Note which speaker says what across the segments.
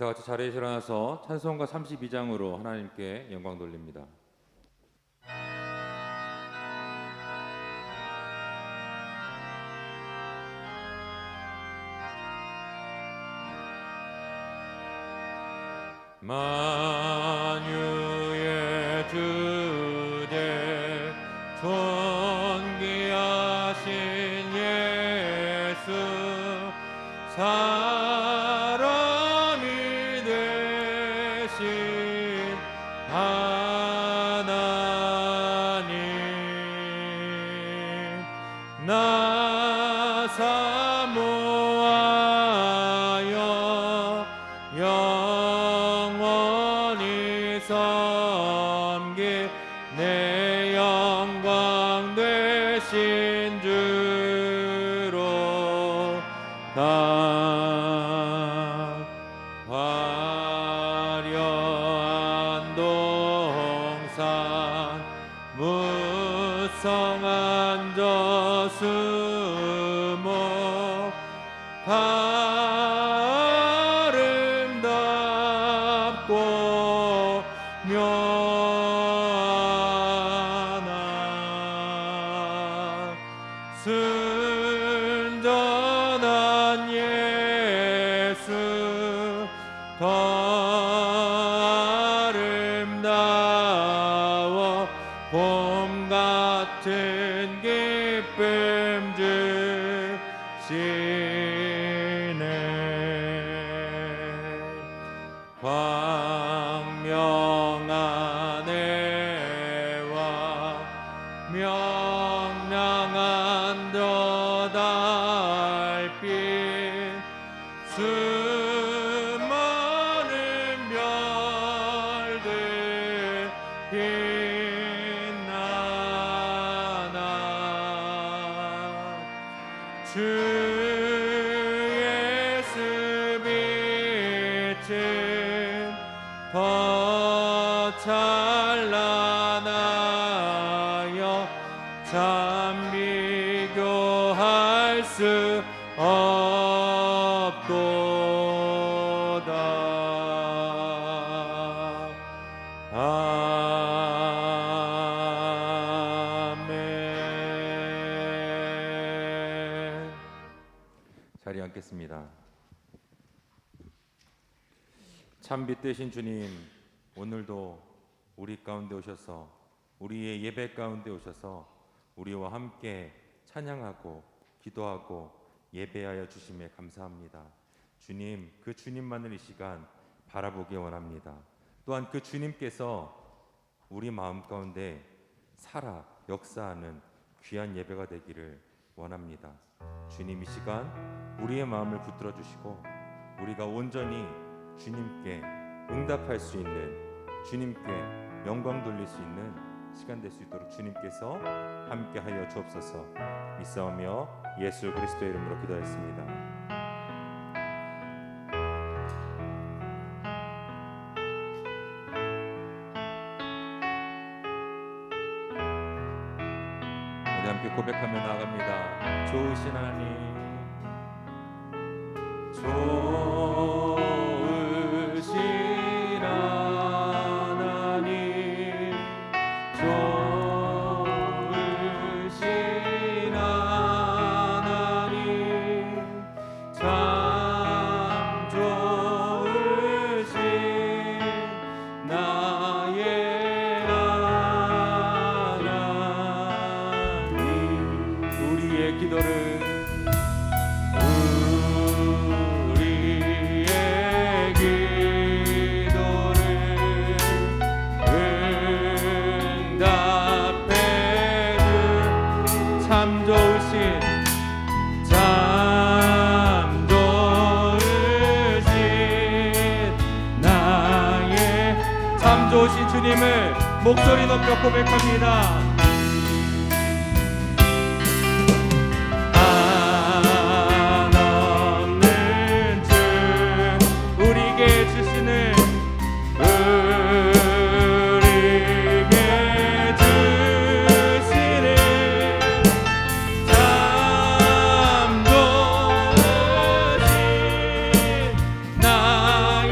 Speaker 1: 다 같이 자리에서 일어나서 찬송가 32장으로 하나님께 영광 돌립니다. 만유의 주제 존귀하신 예수 사람이 되신 하나님 나 사모하여 영원히 섬기 내 영광 되신 주로 다 화려한 동산 무성한 저수목 다 아름답고 묘하나 순전한 예수 더 아름다워 봄 같은 기쁨 주시네 광명한 해와 명랑한 저 달빛 수많은 별들 빛나나 주 예수 빛은 더 찬란하여 참 비교할 수 없도다. 아멘. 자리에 앉겠습니다. 참 빛 되신 주님, 오늘도 우리 가운데 오셔서 우리의 예배 가운데 오셔서 우리와 함께 찬양하고 기도하고 예배하여 주심에 감사합니다. 주님, 그 주님만을 이 시간 바라보기 원합니다. 또한 그 주님께서 우리 마음 가운데 살아 역사하는 귀한 예배가 되기를 원합니다. 주님, 이 시간 우리의 마음을 붙들어 주시고 우리가 온전히 주님께 응답할 수 있는, 주님께 영광 돌릴 수 있는 시간 될 수 있도록 주님께서 함께하여 주옵소서. 믿사오며 예수 그리스도의 이름으로 기도했습니다. 우리 함께 고백하며 나아갑니다. 좋으신 하나님, 좋으신 하나님, 좋으신 하나님, 참 좋으신 나의 하나님. 우리의 기도를 참 좋으신 나의 참 좋으신 주님을 목소리 높여 고백합니다. 한없는 주 우리에게 주시는 참 좋으신 나의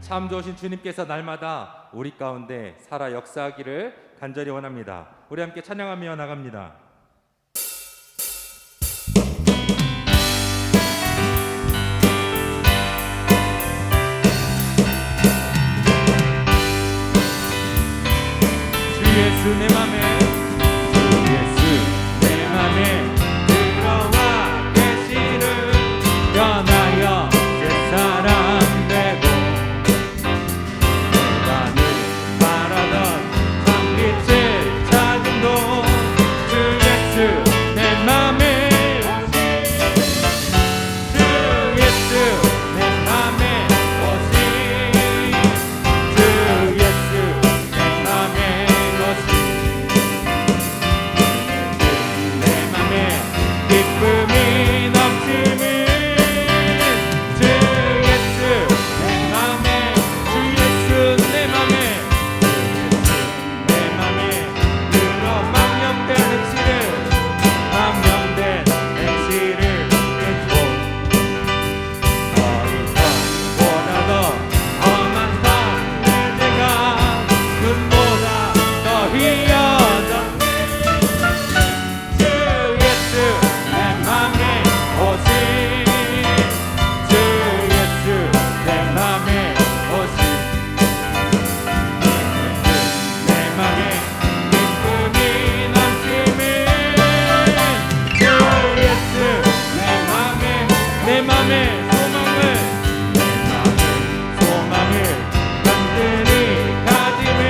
Speaker 1: 참 좋으신 주님께서 날마다 우리 가운데 살아 역사하기를 간절히 원합니다. 우리 함께 찬양하며 나갑니다. 주 예수 내 맘에, 주 예수 내 맘에 들어와 계시는 변하여 새 사람 되고 내가 늘 바라던 참빛을 찾은 도 주 예수 내 맘에, 주 예수 내 맘에 오신, 주 예수 내 맘에 오신, 내 맘에 기쁨이 넘치는 주 예수 내 맘에, 주 예수 내 맘에, 내 맘에 들어 망령된 행실을, 망령된 행실을 깨고 어리석보다 더 험한 삶을 내가 눈보다 더 휘어졌네. 주 예수 내 맘에 오신, 주 예수 내 맘에 오신, 내 맘에 기쁨이 넘치는 주 예수 내 맘에, 내 맘에 소망을 간절히 가지는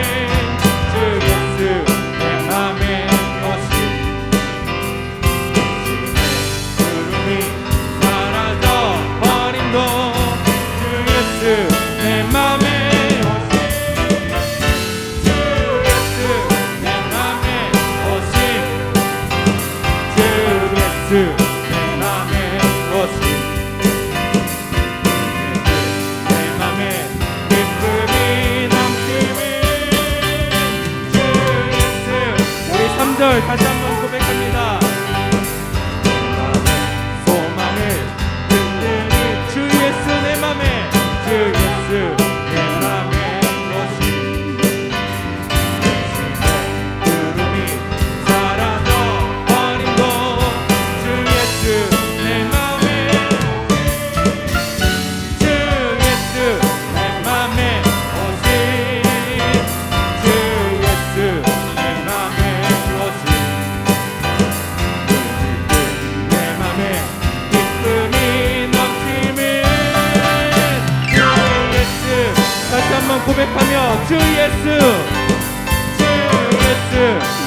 Speaker 1: 주 예수 내 맘에 오신, 구름이 사라져 버림도 주 예수 내 맘에 오신, 주 예수 내 맘에 오신, 주 예수 내 맘에 오신, 내 맘에 기쁨이 넘치는 주 예수. 우리 3절 다시 한번 고백합니다. 소망을 든든히 주 예수 내 맘에, 주 예수 내 맘에 오신, 구름이 사라져 버림도 주 예수 내 맘에, 주 예수 내 맘에 오신, 주 예수 내 맘에 오신, 내 맘에 기쁨이 넘치는 주 예수. 다시 한번 고백하며 주 예수, 주 예수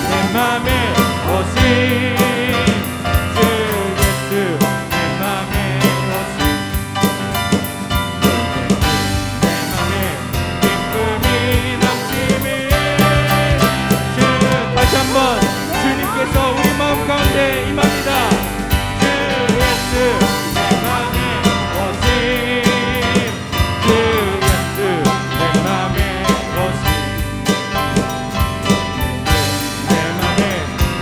Speaker 1: 내 맘에 오신, 주 예수 내 맘에 오신, 내 맘에 기쁨이 넘치는 주. 다시 한번 주님께서 우리 마음 가운데 임합니다. 주 예수 내 맘에 오신, 주 예수 내 맘에 오신, 내 맘에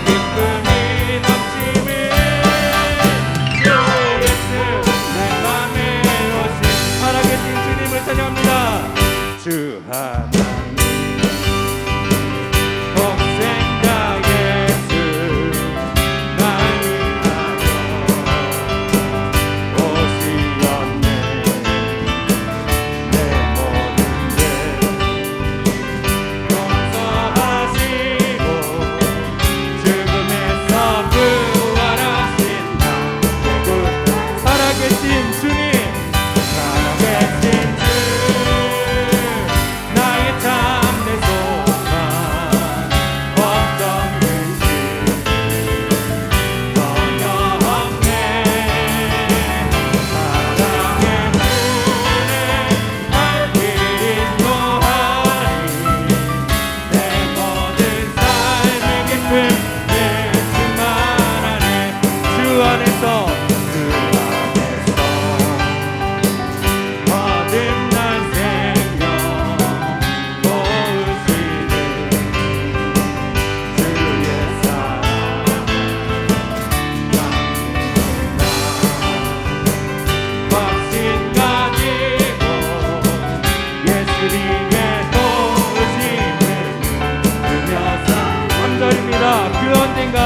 Speaker 1: 기쁨이 넘치는 주 예수 내 맘에 오신. 살아계신 주님을 찬양합니다. 주 하나님 독생자 예수 날 위하여 오시었네. 내 모든 죄 용서하시고 죽음에서 부활하신 나 그 살아계신 주님, 살아계신 주 나의 참 우리의 도우심을 누려서 3절입니다. 그 언젠가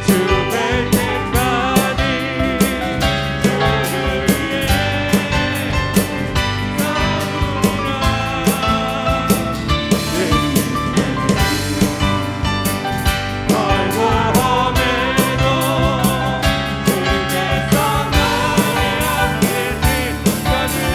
Speaker 1: 주 뵐 때까지 주를 위해 싸우리라. 아이고 험해도 주께서 나의 앞에 지켜주시네.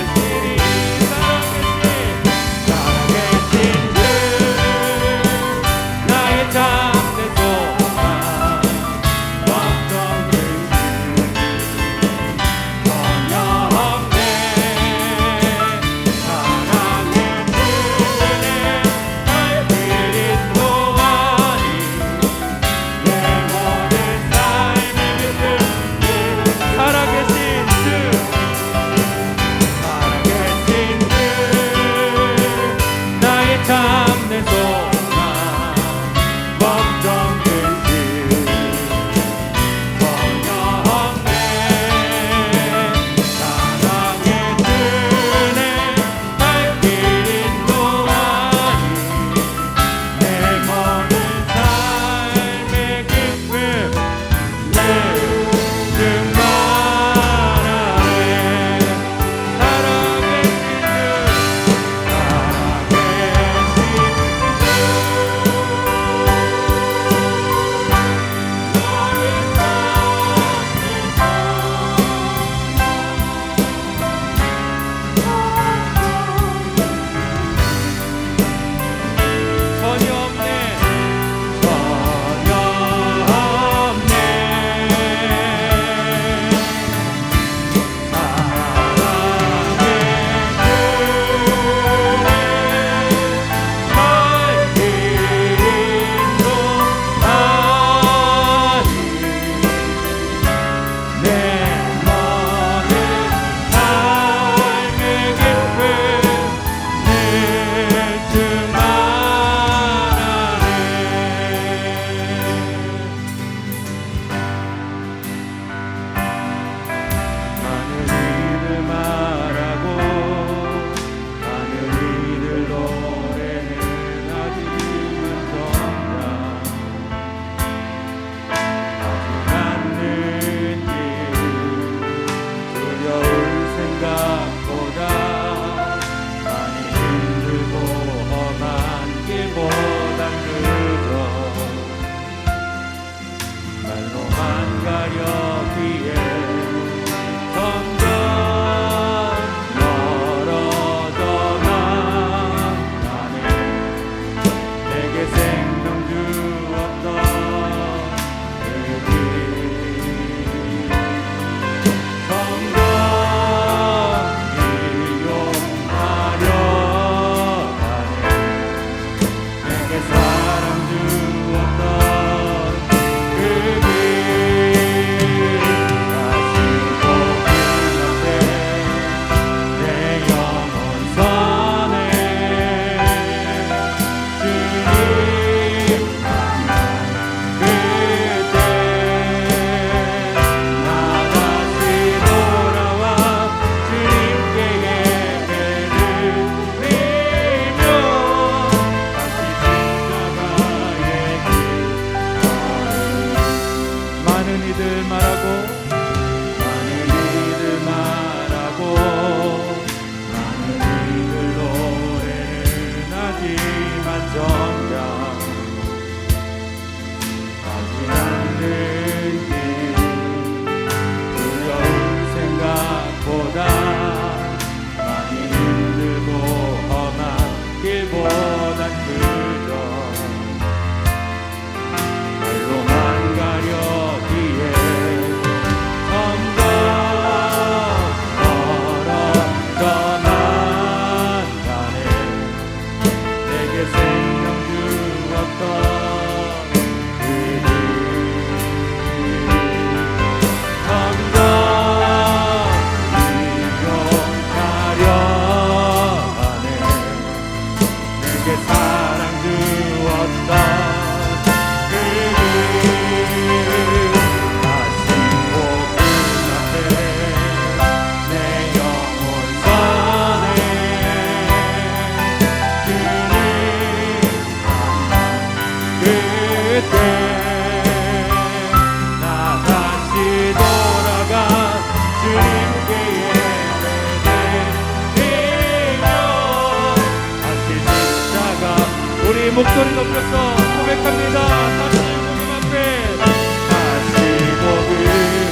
Speaker 1: 목소리 높여서 고백합니다. 다시 복음 앞에, 다시 복음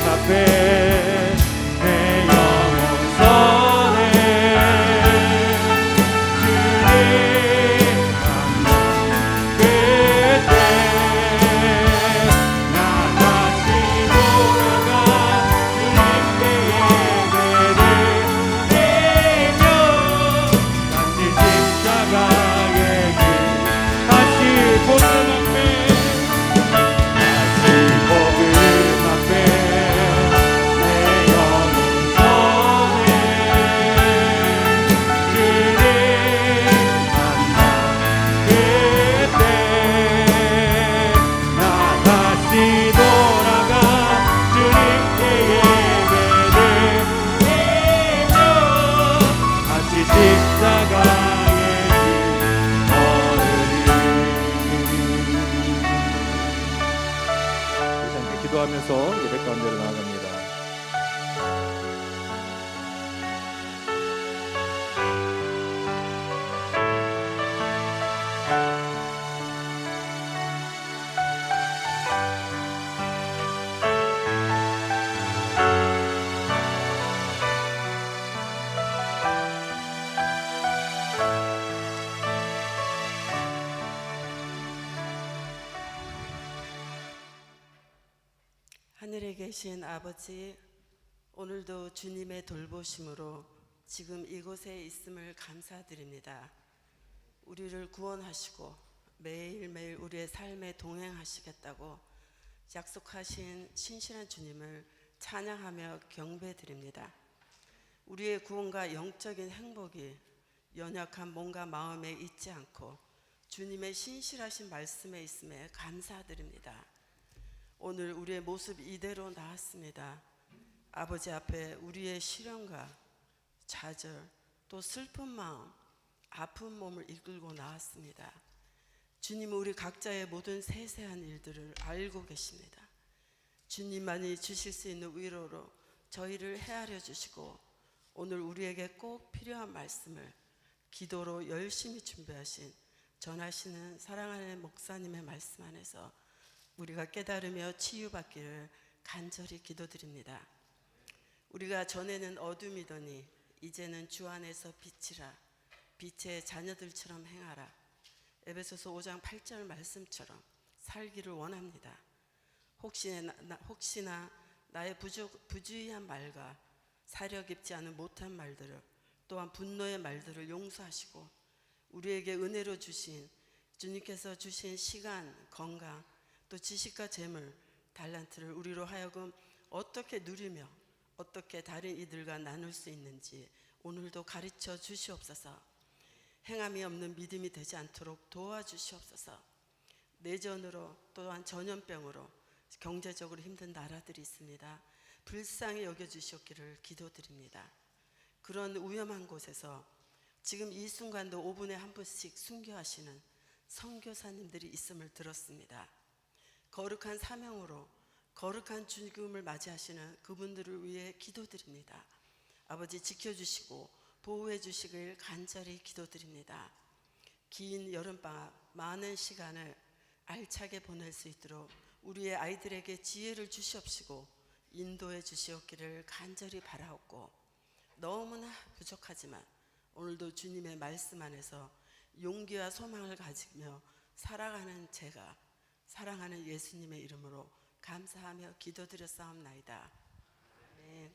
Speaker 1: 앞에 내 영혼 선해. 주님 만난 그때 나 다시 돌아가 주님께 예배를 드리며 다시 십자가의 길, 다시 복음 앞에, 다시 복음 앞에 내 영혼 선해. 주님 만난 그때 나 다시 돌아가 주님께 예배를 드리며 다시 십자가의 길 걸으리. 우리 함께 기도하면서 예배 가운데로 나아갑니다.
Speaker 2: 하늘에 계신 아버지, 오늘도 주님의 돌보심으로 지금 이곳에 있음을 감사드립니다. 우리를 구원하시고 매일매일 우리의 삶에 동행하시겠다고 약속하신 신실한 주님을 찬양하며 경배드립니다. 우리의 구원과 영적인 행복이 연약한 몸과 마음에 있지 않고 주님의 신실하신 말씀에 있음에 감사드립니다. 오늘 우리의 모습 이대로 나왔습니다. 아버지 앞에 우리의 시련과 좌절, 또 슬픈 마음, 아픈 몸을 이끌고 나왔습니다. 주님은 우리 각자의 모든 세세한 일들을 알고 계십니다. 주님만이 주실 수 있는 위로로 저희를 헤아려 주시고 오늘 우리에게 꼭 필요한 말씀을 기도로 열심히 준비하신 전하시는 사랑하는 목사님의 말씀 안에서 우리가 깨달으며 치유받기를 간절히 기도드립니다. 우리가 전에는 어둠이더니 이제는 주 안에서 빛이라, 빛의 자녀들처럼 행하라. 에베소서 5장 8절 말씀처럼 살기를 원합니다. 혹시나 나의 부주의한 말과 사려 깊지 않은 못한 말들을, 또한 분노의 말들을 용서하시고 우리에게 은혜로 주신 주님께서 주신 시간, 건강, 또 지식과 재물, 달란트를 우리로 하여금 어떻게 누리며 어떻게 다른 이들과 나눌 수 있는지 오늘도 가르쳐 주시옵소서. 행함이 없는 믿음이 되지 않도록 도와주시옵소서. 내전으로 또한 전염병으로 경제적으로 힘든 나라들이 있습니다. 불쌍히 여겨주시옵기를 기도드립니다. 그런 위험한 곳에서 지금 이 순간도 5분에 한 분씩 순교하시는 선교사님들이 있음을 들었습니다. 거룩한 사명으로 거룩한 죽음을 맞이하시는 그분들을 위해 기도드립니다. 아버지 지켜주시고 보호해 주시길 간절히 기도드립니다. 긴 여름방학 많은 시간을 알차게 보낼 수 있도록 우리의 아이들에게 지혜를 주시옵시고 인도해 주시옵기를 간절히 바라옵고, 너무나 부족하지만 오늘도 주님의 말씀 안에서 용기와 소망을 가지며 살아가는 제가 사랑하는 예수님의 이름으로 감사하며 기도드렸사옵나이다. 아멘.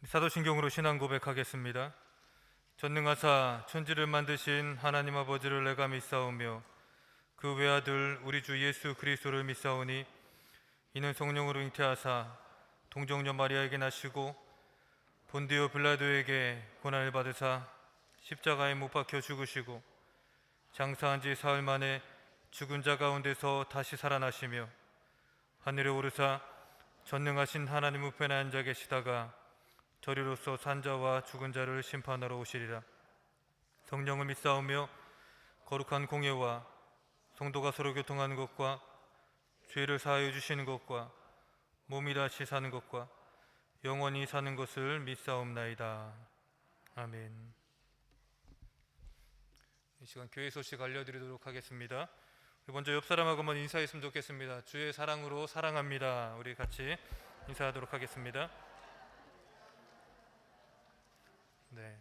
Speaker 3: 사도신경으로 신앙 고백하겠습니다. 전능하사 천지를 만드신 하나님 아버지를 내가 믿사오며 그 외아들 우리 주 예수 그리스도를 믿사오니 이는 성령으로 잉태하사 동정녀 마리아에게 나시고 본디오 빌라도에게 고난을 받으사 십자가에 못 박혀 죽으시고 장사한 지 사흘 만에 죽은 자 가운데서 다시 살아나시며 하늘에 오르사 전능하신 하나님 우편에 앉아 계시다가 저리로서 산자와 죽은 자를 심판하러 오시리라. 성령을 믿사오며 거룩한 공예와 성도가 서로 교통하는 것과 죄를 사하여 주시는 것과 몸이 다시 사는 것과 영원히 사는 것을 믿사옵나이다. 아멘. 이 시간 교회 소식 알려드리도록 하겠습니다. 먼저 옆 사람하고 한번 인사했으면 좋겠습니다. 주의 사랑으로 사랑합니다. 우리 같이 인사하도록 하겠습니다. 네.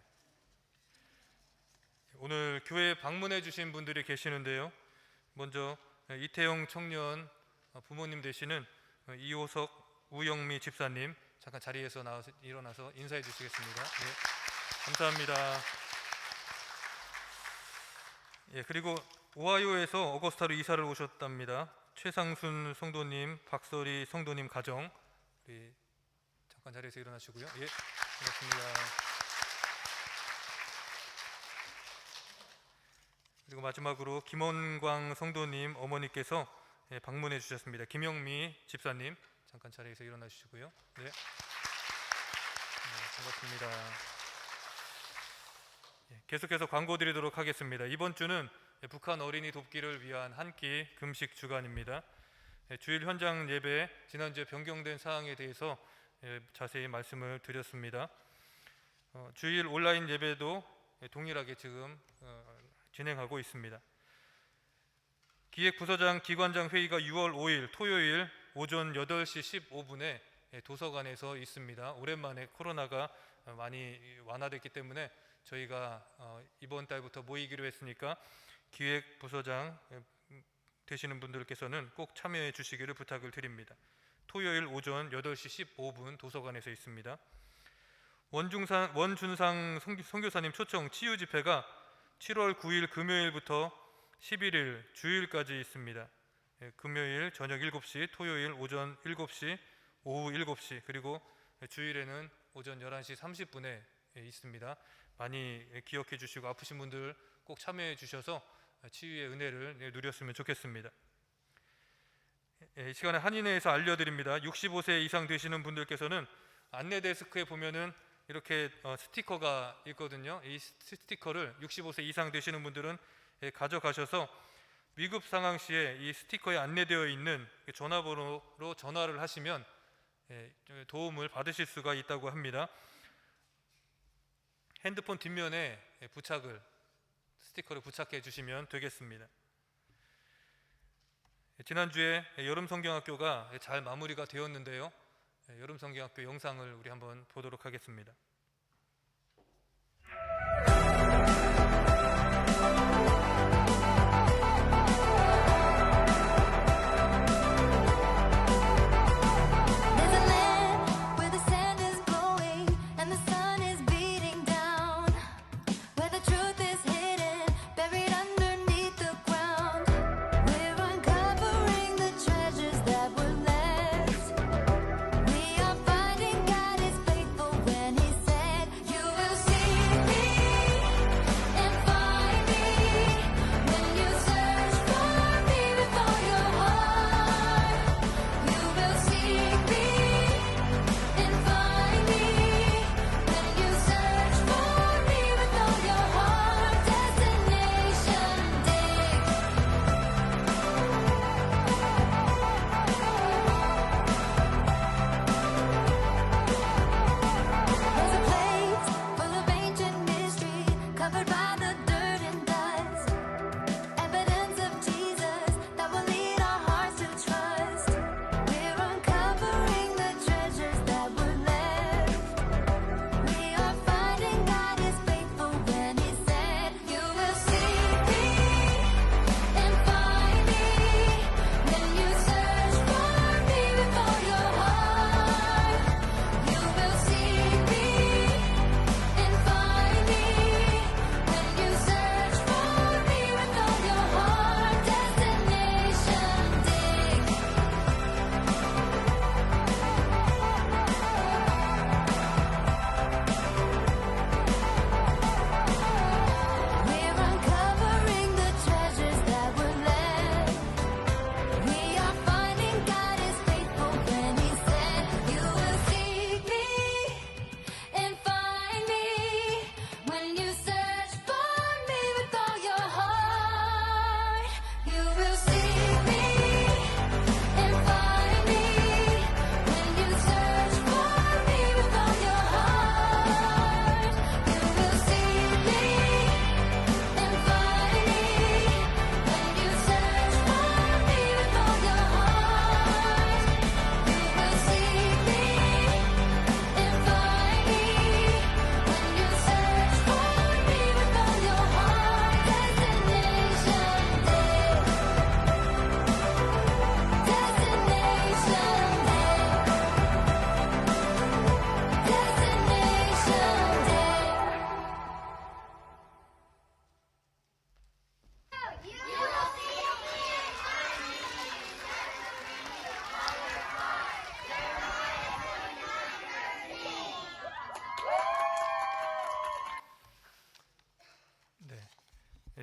Speaker 3: 오늘 교회에 방문해 주신 분들이 계시는데요. 먼저 이태영 청년 부모님 되시는 이호석 우영미 집사님 잠깐 자리에서 일어나서 인사해 주시겠습니다. 네, 감사합니다. 예, 그리고 오하이오에서 어거스타로 이사를 오셨답니다. 최상순 성도님, 박설희 성도님 가정 우리 잠깐 자리에서 일어나시고요. 예, 반갑습니다. 그리고 마지막으로 김원광 성도님 어머니께서 방문해 주셨습니다. 김영미 집사님 잠깐 자리에서 일어나 주시고요. 네, 반갑습니다. 계속해서 광고 드리도록 하겠습니다. 이번 주는 북한 어린이 돕기를 위한 한 끼 금식 주간입니다. 주일 현장 예배 지난주에 변경된 사항에 대해서 자세히 말씀을 드렸습니다. 주일 온라인 예배도 동일하게 지금 진행하고 있습니다. 기획부서장 기관장 회의가 6월 5일 토요일 오전 8시 15분에 도서관에서 있습니다. 오랜만에 코로나가 많이 완화됐기 때문에 저희가 이번 달부터 모이기로 했으니까 기획부서장 되시는 분들께서는 꼭 참여해 주시기를 부탁을 드립니다. 토요일 오전 8시 15분 도서관에서 있습니다. 원준상 선교사님 초청 치유 집회가 7월 9일 금요일부터 11일 주일까지 있습니다. 금요일 저녁 7시, 토요일 오전 7시, 오후 7시, 그리고 주일에는 오전 11시 30분에 있습니다. 많이 기억해 주시고 아프신 분들 꼭 참여해 주셔서 치유의 은혜를 누렸으면 좋겠습니다. 이 시간에 한인회에서 알려드립니다. 65세 이상 되시는 분들께서는 안내 데스크에 보면은 이렇게 스티커가 있거든요. 이 스티커를 65세 이상 되시는 분들은 가져가셔서 위급 상황 시에 이 스티커에 안내되어 있는 전화번호로 전화를 하시면 도움을 받으실 수가 있다고 합니다. 핸드폰 뒷면에 스티커를 부착해 주시면 되겠습니다. 지난주에 여름성경학교가 잘 마무리가 되었는데요. 여름성경학교 영상을 우리 한번 보도록 하겠습니다.
Speaker 4: When he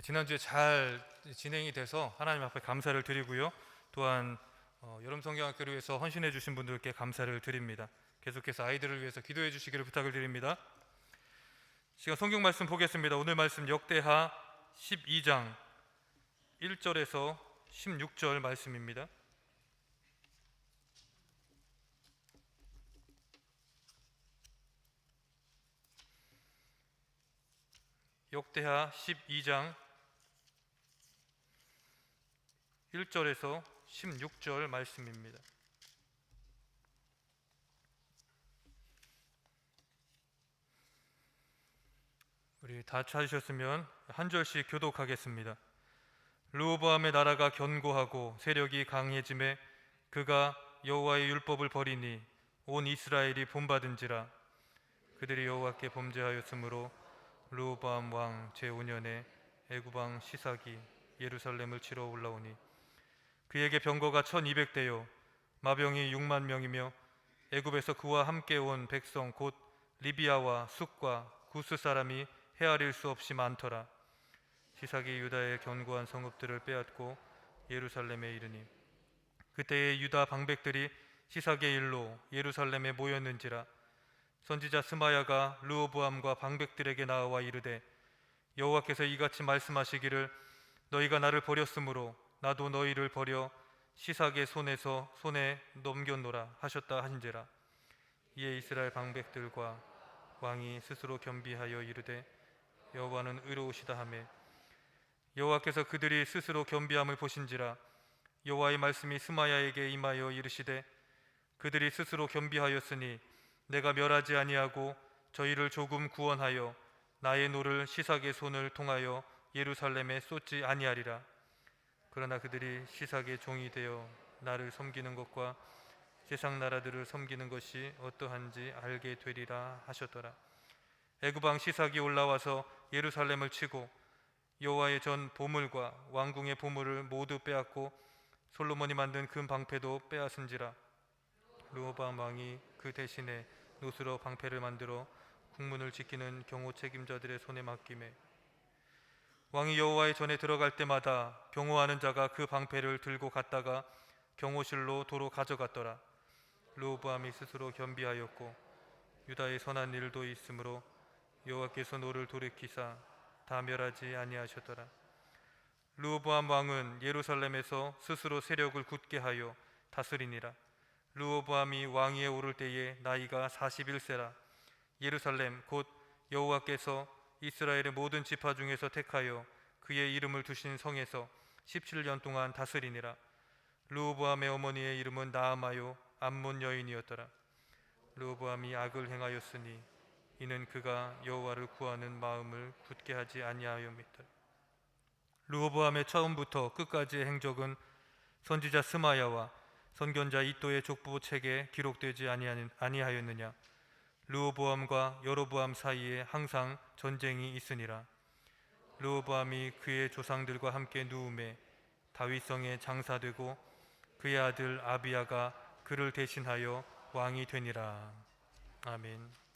Speaker 3: 지난주에 잘 진행이 돼서 하나님 앞에 감사를 드리고요. 또한 여름성경학교를 위해서 헌신해 주신 분들께 감사를 드립니다. 계속해서 아이들을 위해서 기도해 주시기를 부탁을 드립니다. 시간 성경 말씀 보겠습니다. 오늘 말씀 역대하 12장 1절에서 16절 말씀입니다. 역대하 12장 1절에서 16절 말씀입니다. 우리 다 찾으셨으면 한 절씩 교독하겠습니다. 르호보암의 나라가 견고하고 세력이 강해짐에 그가 여호와의 율법을 버리니 온 이스라엘이 본받은지라. 그들이 여호와께 범죄하였으므로 르호보암 왕 제5년에 애굽 왕 시삭이 예루살렘을 치러 올라오니 그에게 병거가 1200대요 마병이 6만 명이며 애굽에서 그와 함께 온 백성 곧 리비아와 숫과 구스 사람이 헤아릴 수 없이 많더라. 시삭이 유다의 견고한 성읍들을 빼앗고 예루살렘에 이르니 그때의 유다 방백들이 시삭의 일로 예루살렘에 모였는지라. 선지자 스마야가 르호보암과 방백들에게 나와 이르되 여호와께서 이같이 말씀하시기를 너희가 나를 버렸으므로 나도 너희를 버려 시삭의 손에 넘겼노라 하셨다 하신지라. 이에 이스라엘 방백들과 왕이 스스로 겸비하여 이르되 여호와는 의로우시다 하매 여호와께서 그들이 스스로 겸비함을 보신지라. 여호와의 말씀이 스마야에게 임하여 이르시되 그들이 스스로 겸비하였으니 내가 멸하지 아니하고 저희를 조금 구원하여 나의 노를 시삭의 손을 통하여 예루살렘에 쏟지 아니하리라. 그러나 그들이 시삭의 종이 되어 나를 섬기는 것과 세상 나라들을 섬기는 것이 어떠한지 알게 되리라 하셨더라. 애굽 왕 시삭이 올라와서 예루살렘을 치고 여호와의 전 보물과 왕궁의 보물을 모두 빼앗고 솔로몬이 만든 금 방패도 빼앗은지라. 르호보암 왕이 그 대신에 노스로 방패를 만들어 국문을 지키는 경호 책임자들의 손에 맡기매 왕이 여호와의 전에 들어갈 때마다 경호하는 자가 그 방패를 들고 갔다가 경호실로 도로 가져갔더라. 르호보암이 스스로 겸비하였고 유다의 선한 일도 있으므로 여호와께서 노를 돌이키사 다 멸하지 아니하셨더라. 르호보암 왕은 예루살렘에서 스스로 세력을 굳게 하여 다스리니라. 르호보암이 왕위에 오를 때에 나이가 41세라. 예루살렘 곧 여호와께서 이스라엘의 모든 지파 중에서 택하여 그의 이름을 두신 성에서 17년 동안 다스리니라. 르호보암의 어머니의 이름은 나아마요 암몬 여인이었더라. 르호보암이 악을 행하였으니 이는 그가 여호와를 구하는 마음을 굳게 하지 아니하였음이더라. 르호보암의 처음부터 끝까지의 행적은 선지자 스마야와 선견자 이도의 족보 책에 기록되지 아니하였느냐. 르호보암과 여로보암 사이에 항상 전쟁이 있으니라. 르호보암이 그의 조상들과 함께 누움에 다윗성에 장사되고 그의 아들 아비야가 그를 대신하여 왕이 되니라. 아멘.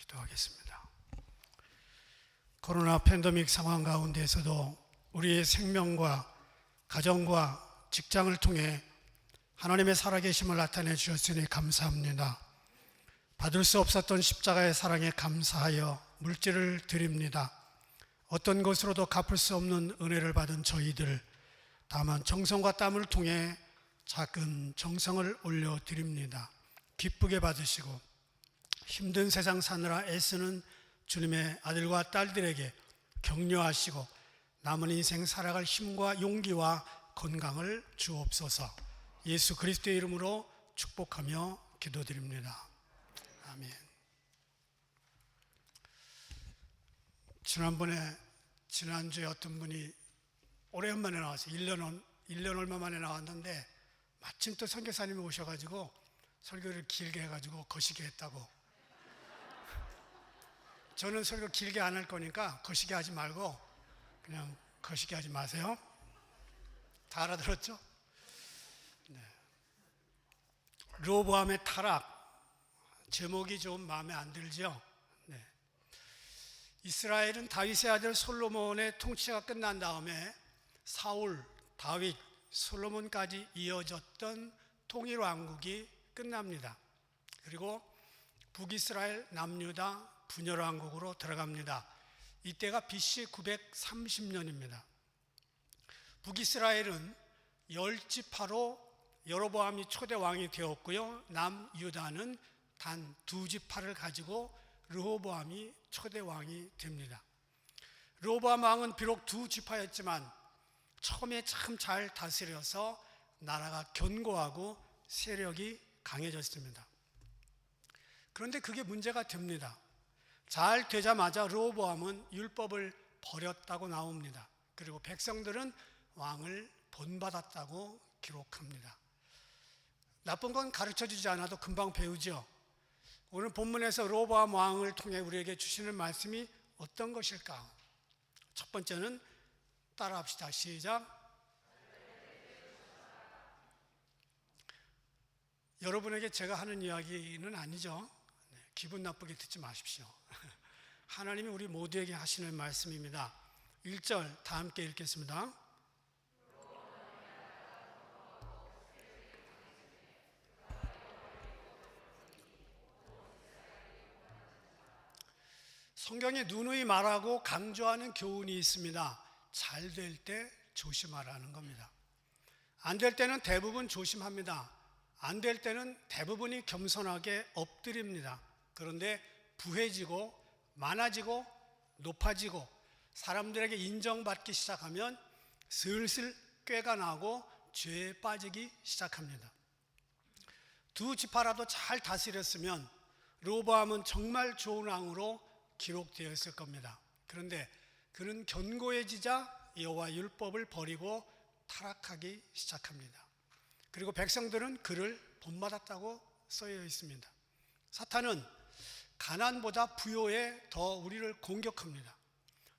Speaker 4: 기도하겠습니다. 코로나 팬데믹 상황 가운데에서도 우리의 생명과 가정과 직장을 통해 하나님의 살아계심을 나타내 주셨으니 감사합니다. 받을 수 없었던 십자가의 사랑에 감사하여 물질을 드립니다. 어떤 것으로도 갚을 수 없는 은혜를 받은 저희들, 다만 정성과 땀을 통해 작은 정성을 올려드립니다. 기쁘게 받으시고 힘든 세상 사느라 애쓰는 주님의 아들과 딸들에게 격려하시고 남은 인생 살아갈 힘과 용기와 건강을 주옵소서. 예수 그리스도의 이름으로 축복하며 기도드립니다. 아멘. 지난주에 어떤 분이 오랜만에 나왔어요. 1년 얼마 만에 나왔는데 마침 또 선교사님이 오셔가지고 설교를 길게 해가지고 거시기 했다고. 저는 설교 길게 안 할 거니까 거시기 하지 말고 그냥 거시기 하지 마세요. 다 알아들었죠? 네. 르호보암의 타락, 제목이 좀 마음에 안 들죠? 네. 이스라엘은 다윗의 아들 솔로몬의 통치가 끝난 다음에 사울, 다윗, 솔로몬까지 이어졌던 통일 왕국이 끝납니다. 그리고 북이스라엘, 남유다 분열 왕국으로 들어갑니다. 이때가 BC 930년입니다. 북이스라엘은 10지파로 여로보암이 초대 왕이 되었고요. 남유다는 단 2지파를 가지고 르호보암이 초대 왕이 됩니다. 르호보암 왕은 비록 2지파였지만 처음에 참 잘 다스려서 나라가 견고하고 세력이 강해졌습니다. 그런데 그게 문제가 됩니다. 잘 되자마자 르호보암은 율법을 버렸다고 나옵니다. 그리고 백성들은 왕을 본받았다고 기록합니다. 나쁜 건 가르쳐주지 않아도 금방 배우죠. 오늘 본문에서 르호보암 왕을 통해 우리에게 주시는 말씀이 어떤 것일까? 첫 번째는 따라합시다. 시작. 여러분에게 제가 하는 이야기는 아니죠. 기분 나쁘게 듣지 마십시오. 하나님이 우리 모두에게 하시는 말씀입니다. 1절 다 함께 읽겠습니다. 성경에 누누이 말하고 강조하는 교훈이 있습니다. 잘 될 때 조심하라는 겁니다. 안 될 때는 대부분 조심합니다. 안 될 때는 대부분이 겸손하게 엎드립니다. 그런데 부해지고 많아지고 높아지고 사람들에게 인정받기 시작하면 슬슬 꾀가 나고 죄에 빠지기 시작합니다. 2지파라도 잘 다스렸으면 르호보암은 정말 좋은 왕으로 기록되었을 겁니다. 그런데 그는 견고해지자 여호와 율법을 버리고 타락하기 시작합니다. 그리고 백성들은 그를 본받았다고 써여 있습니다. 사탄은 가난보다 부요에 더 우리를 공격합니다.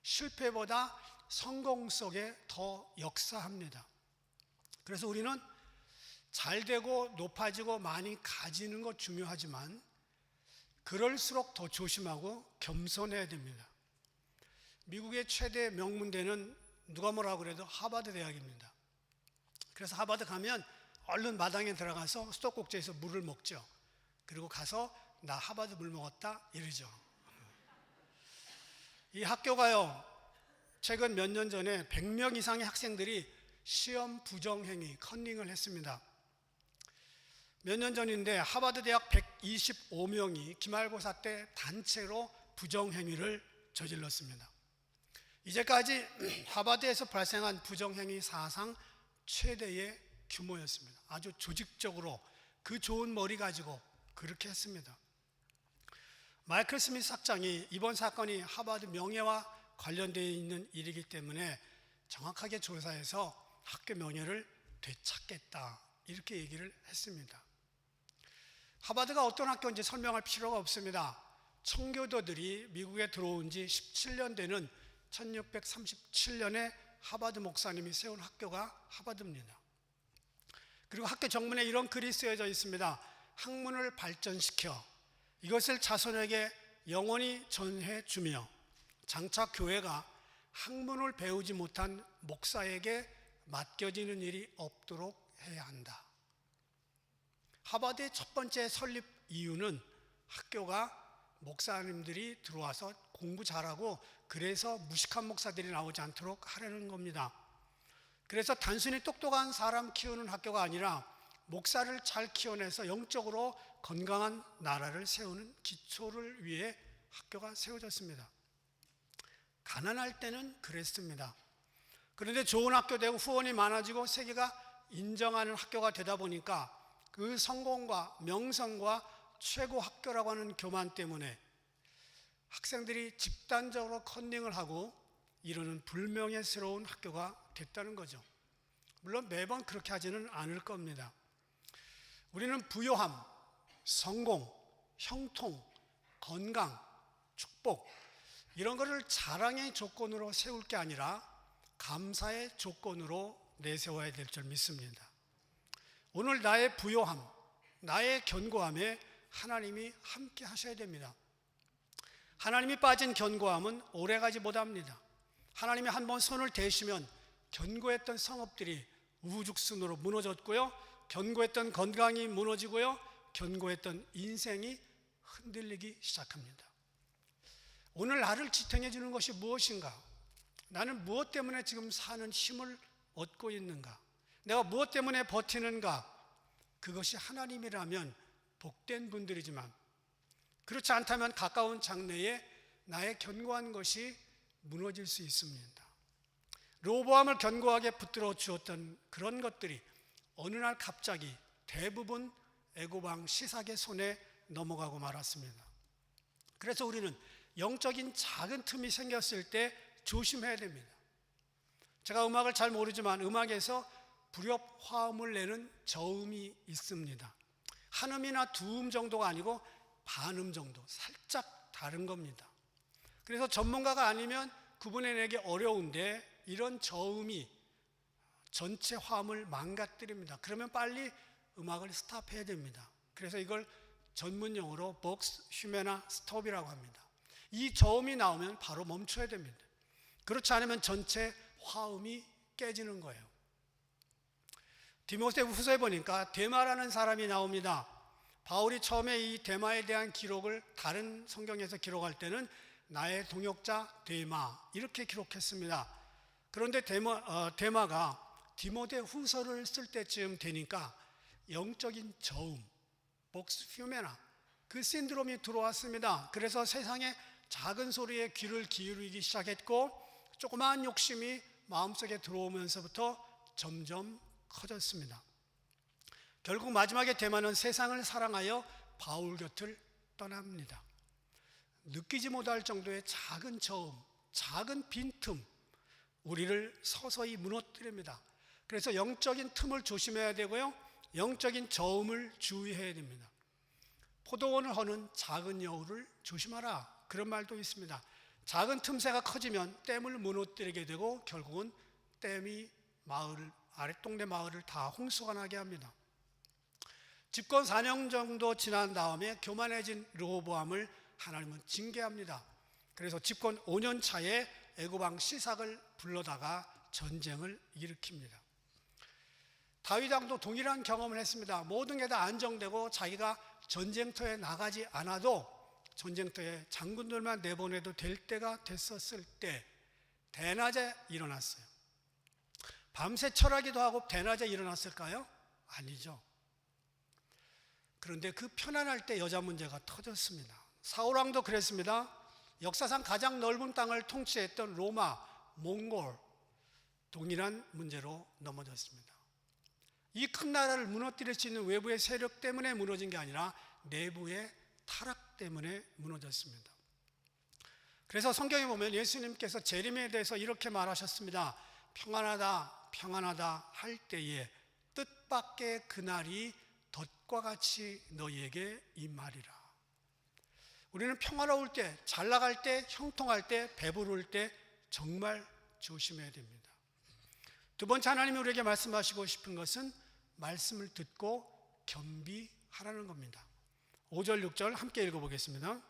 Speaker 4: 실패보다 성공 속에 더 역사합니다. 그래서 우리는 잘 되고 높아지고 많이 가지는 것 중요하지만 그럴수록 더 조심하고 겸손해야 됩니다. 미국의 최대 명문대는 누가 뭐라고 그래도 하버드 대학입니다. 그래서 하버드 가면 얼른 마당에 들어가서 수도꼭지에서 물을 먹죠. 그리고 가서 나 하버드 물 먹었다 이러죠. 이 학교가요, 최근 몇 년 전에 100명 이상의 학생들이 시험 부정행위, 컨닝을 했습니다. 몇 년 전인데 하버드 대학 125명이 기말고사 때 단체로 부정행위를 저질렀습니다. 이제까지 하버드에서 발생한 부정행위 사상 최대의 규모였습니다. 아주 조직적으로 그 좋은 머리 가지고 그렇게 했습니다. 마이클 스미스 학장이 이번 사건이 하버드 명예와 관련되어 있는 일이기 때문에 정확하게 조사해서 학교 명예를 되찾겠다 이렇게 얘기를 했습니다. 하버드가 어떤 학교인지 설명할 필요가 없습니다. 청교도들이 미국에 들어온 지 17년 되는 1637년에 하버드 목사님이 세운 학교가 하버드입니다. 그리고 학교 정문에 이런 글이 쓰여져 있습니다. 학문을 발전시켜 이것을 자손에게 영원히 전해 주며 장차 교회가 학문을 배우지 못한 목사에게 맡겨지는 일이 없도록 해야 한다. 하버드의 첫 번째 설립 이유는 학교가 목사님들이 들어와서 공부 잘하고 그래서 무식한 목사들이 나오지 않도록 하려는 겁니다. 그래서 단순히 똑똑한 사람 키우는 학교가 아니라 목사를 잘 키워내서 영적으로 건강한 나라를 세우는 기초를 위해 학교가 세워졌습니다. 가난할 때는 그랬습니다. 그런데 좋은 학교 되고 후원이 많아지고 세계가 인정하는 학교가 되다 보니까 그 성공과 명성과 최고 학교라고 하는 교만 때문에 학생들이 집단적으로 컨닝을 하고 이루는 불명예스러운 학교가 됐다는 거죠. 물론 매번 그렇게 하지는 않을 겁니다. 우리는 부요함, 성공, 형통, 건강, 축복 이런 것을 자랑의 조건으로 세울 게 아니라 감사의 조건으로 내세워야 될 줄 믿습니다. 오늘 나의 부요함, 나의 견고함에 하나님이 함께 하셔야 됩니다. 하나님이 빠진 견고함은 오래가지 못합니다. 하나님이 한번 손을 대시면 견고했던 성읍들이 우후죽순으로 무너졌고요, 견고했던 건강이 무너지고요, 견고했던 인생이 흔들리기 시작합니다. 오늘 나를 지탱해 주는 것이 무엇인가? 나는 무엇 때문에 지금 사는 힘을 얻고 있는가? 내가 무엇 때문에 버티는가? 그것이 하나님이라면 복된 분들이지만 그렇지 않다면 가까운 장래에 나의 견고한 것이 무너질 수 있습니다. 로보암을 견고하게 붙들어 주었던 그런 것들이 어느 날 갑자기 대부분 애고방 시삭의 손에 넘어가고 말았습니다. 그래서 우리는 영적인 작은 틈이 생겼을 때 조심해야 됩니다. 제가 음악을 잘 모르지만 음악에서 불협 화음을 내는 저음이 있습니다. 한음이나 두음 정도가 아니고 반음 정도, 살짝 다른 겁니다. 그래서 전문가가 아니면 구분해내기 어려운데 이런 저음이 전체 화음을 망가뜨립니다. 그러면 빨리 음악을 스탑해야 됩니다. 그래서 이걸 전문용어로 복스 휴메나 스톱이라고 합니다. 이 저음이 나오면 바로 멈춰야 됩니다. 그렇지 않으면 전체 화음이 깨지는 거예요. 디모데후서에 보니까 데마라는 사람이 나옵니다. 바울이 처음에 이 데마에 대한 기록을 다른 성경에서 기록할 때는 나의 동역자 데마 이렇게 기록했습니다. 그런데 데마가 디모데후서를 쓸 때쯤 되니까 영적인 저음, 복스 휴메나 그 신드롬이 들어왔습니다. 그래서 세상의 작은 소리에 귀를 기울이기 시작했고 조그마한 욕심이 마음속에 들어오면서부터 점점 커졌습니다. 결국 마지막에 데마는 세상을 사랑하여 바울 곁을 떠납니다. 느끼지 못할 정도의 작은 저음, 작은 빈틈 우리를 서서히 무너뜨립니다. 그래서 영적인 틈을 조심해야 되고요, 영적인 저음을 주의해야 됩니다. 포도원을 허는 작은 여우를 조심하라, 그런 말도 있습니다. 작은 틈새가 커지면 댐을 무너뜨리게 되고 결국은 댐이 아랫동네 마을을 다 홍수가 나게 합니다. 집권 4년 정도 지난 다음에 교만해진 르호보암을 하나님은 징계합니다. 그래서 집권 5년 차에 애고방 시삭을 불러다가 전쟁을 일으킵니다. 다윗 왕도 동일한 경험을 했습니다. 모든 게 다 안정되고 자기가 전쟁터에 나가지 않아도 전쟁터에 장군들만 내보내도 될 때가 됐었을 때 대낮에 일어났어요. 밤새 철하기도 하고 대낮에 일어났을까요? 아니죠. 그런데 그 편안할 때 여자 문제가 터졌습니다. 사울 왕도 그랬습니다. 역사상 가장 넓은 땅을 통치했던 로마, 몽골 동일한 문제로 넘어졌습니다. 이 큰 나라를 무너뜨릴 수 있는 외부의 세력 때문에 무너진 게 아니라 내부의 타락 때문에 무너졌습니다. 그래서 성경에 보면 예수님께서 재림에 대해서 이렇게 말하셨습니다. 평안하다, 평안하다 할 때에 뜻밖의 그날이 덫과 같이 너희에게 임하리라. 우리는 평화로울 때, 잘 나갈 때, 형통할 때, 배부를 때 정말 조심해야 됩니다. 두 번째 하나님이 우리에게 말씀하시고 싶은 것은 말씀을 듣고 겸비하라는 겁니다. 5절 6절 함께 읽어보겠습니다.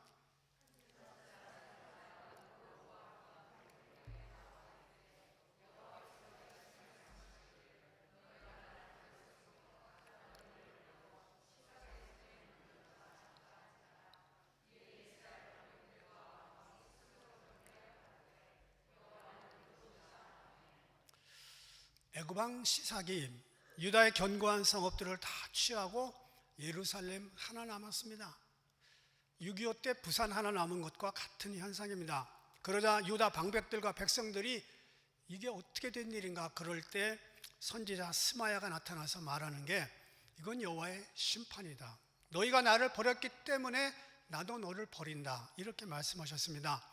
Speaker 4: 애굽 왕 시삭이 유다의 견고한 성읍들을 다 취하고 예루살렘 하나 남았습니다. 6.25 때 부산 하나 남은 것과 같은 현상입니다. 그러자 유다 방백들과 백성들이 이게 어떻게 된 일인가 그럴 때 선지자 스마야가 나타나서 말하는 게 이건 여호와의 심판이다. 너희가 나를 버렸기 때문에 나도 너를 버린다. 이렇게 말씀하셨습니다.